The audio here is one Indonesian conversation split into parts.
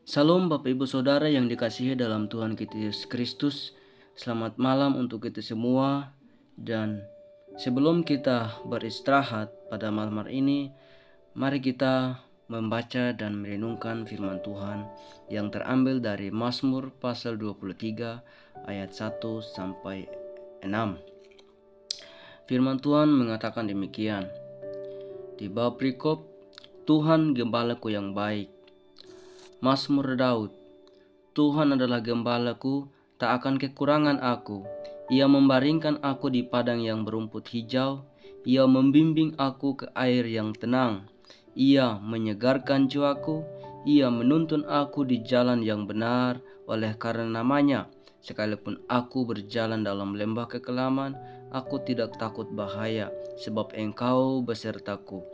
Salam Bapak Ibu Saudara yang dikasihi dalam Tuhan kita Yesus Kristus. Selamat malam untuk kita semua. Dan sebelum kita beristirahat pada malam hari ini, mari kita membaca dan merenungkan firman Tuhan yang terambil dari Mazmur pasal 23 ayat 1 sampai 6. Firman Tuhan mengatakan demikian. Di bawah perikop, Tuhan gembalaku yang baik. Mazmur Daud. Tuhan adalah gembalaku, tak akan kekurangan aku. Ia membaringkan aku di padang yang berumput hijau. Ia membimbing aku ke air yang tenang. Ia menyegarkan jiwaku. Ia menuntun aku di jalan yang benar oleh karena namanya. Sekalipun aku berjalan dalam lembah kekelaman, aku tidak takut bahaya, sebab Engkau besertaku.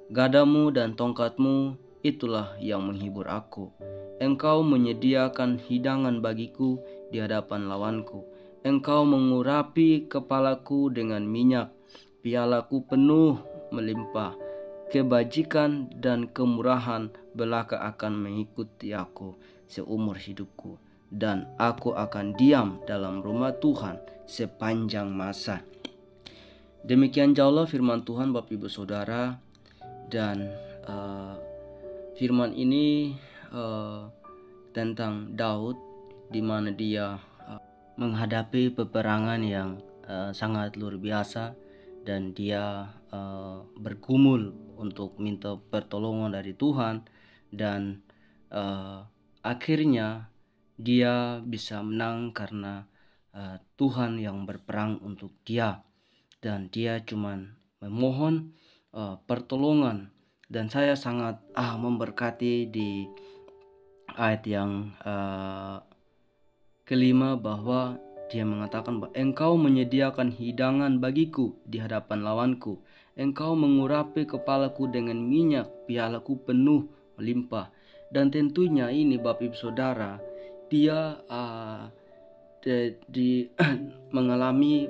Gadamu dan tongkatmu, itulah yang menghibur aku. Engkau menyediakan hidangan bagiku di hadapan lawanku. Engkau mengurapi kepalaku dengan minyak. Pialaku penuh melimpah. Kebajikan dan kemurahan belaka akan mengikuti aku seumur hidupku. Dan aku akan diam dalam rumah Tuhan sepanjang masa. Demikian jauhlah firman Tuhan Bapak Ibu Saudara. Dan firman ini tentang Daud, di mana dia menghadapi peperangan yang sangat luar biasa, dan dia bergumul untuk minta pertolongan dari Tuhan, dan akhirnya dia bisa menang karena Tuhan yang berperang untuk dia, dan dia cuman memohon pertolongan. Dan saya sangat memberkati di ayat yang kelima, bahwa dia mengatakan bahwa Engkau menyediakan hidangan bagiku di hadapan lawanku. Engkau mengurapi kepalaku dengan minyak, pialaku penuh melimpah. Dan tentunya ini Bapak Ibu Saudara, dia mengalami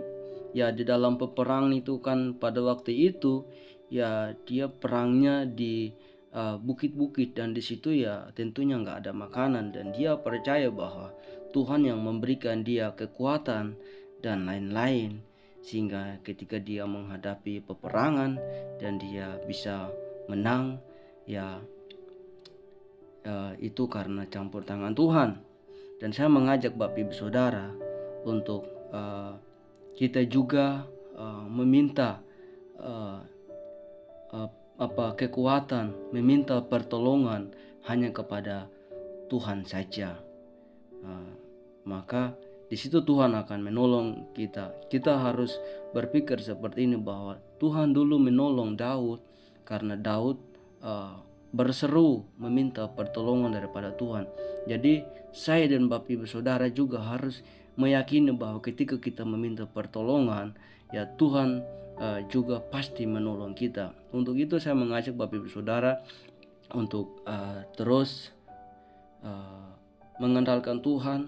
ya di dalam peperangan itu kan. Pada waktu itu ya dia perangnya di bukit-bukit, dan di situ ya tentunya nggak ada makanan, dan dia percaya bahwa Tuhan yang memberikan dia kekuatan dan lain-lain, sehingga ketika dia menghadapi peperangan dan dia bisa menang, ya itu karena campur tangan Tuhan. Dan saya mengajak Bapak Ibu Saudara untuk kita juga meminta kekuatan, meminta pertolongan hanya kepada Tuhan saja. Maka di situ Tuhan akan menolong kita. Kita harus berpikir seperti ini, bahwa Tuhan dulu menolong Daud karena Daud berseru meminta pertolongan daripada Tuhan. Jadi saya dan Bapak Ibu Saudara juga harus meyakini bahwa ketika kita meminta pertolongan, ya Tuhan juga pasti menolong kita. Untuk itu saya mengajak Bapak Ibu Saudara untuk terus mengandalkan Tuhan,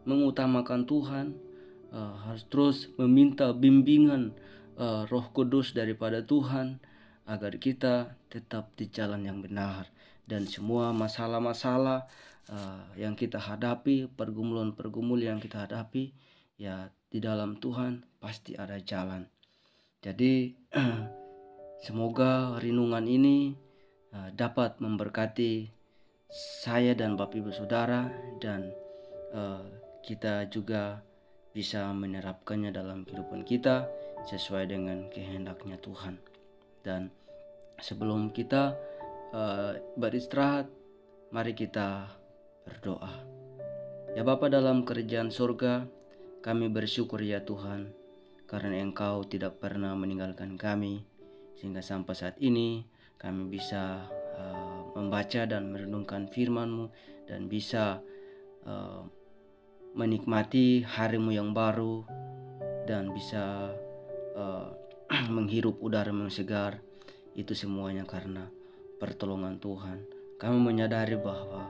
mengutamakan Tuhan, harus terus meminta bimbingan Roh Kudus daripada Tuhan, agar kita tetap di jalan yang benar. Dan semua masalah-masalah yang kita hadapi, pergumulan-pergumulan yang kita hadapi, ya di dalam Tuhan pasti ada jalan. Jadi semoga renungan ini dapat memberkati saya dan Bapak Ibu Saudara, dan kita juga bisa menerapkannya dalam kehidupan kita sesuai dengan kehendaknya Tuhan. Dan sebelum kita beristirahat, mari kita berdoa. Ya Bapa dalam kerajaan surga, kami bersyukur ya Tuhan, karena Engkau tidak pernah meninggalkan kami, sehingga sampai saat ini kami bisa membaca dan merenungkan firman-Mu, dan bisa menikmati harimu yang baru, dan bisa menghirup udara yang segar. Itu semuanya karena pertolongan Tuhan. Kami menyadari bahwa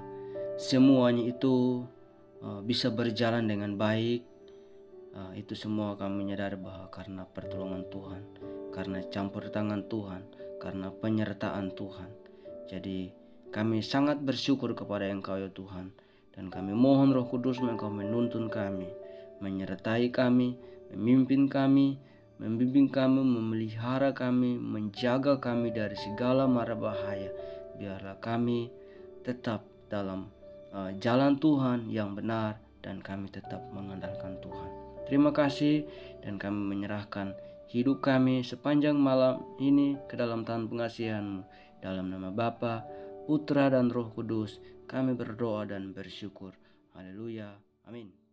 semuanya itu bisa berjalan dengan baik. Itu semua kami menyadari bahwa karena pertolongan Tuhan, karena campur tangan Tuhan, karena penyertaan Tuhan. Jadi Kami sangat bersyukur kepada Engkau ya Tuhan. Dan kami mohon Roh Kudus Engkau menuntun kami, menyertai kami, memimpin kami, membimbing kami, memelihara kami, menjaga kami dari segala mara bahaya. Biarlah kami tetap dalam jalan Tuhan yang benar dan kami tetap mengandalkan Tuhan. Terima kasih, dan kami menyerahkan hidup kami sepanjang malam ini ke dalam tangan pengasihan-Mu. Dalam nama Bapa, Putra dan Roh Kudus, kami berdoa dan bersyukur. Haleluya. Amin.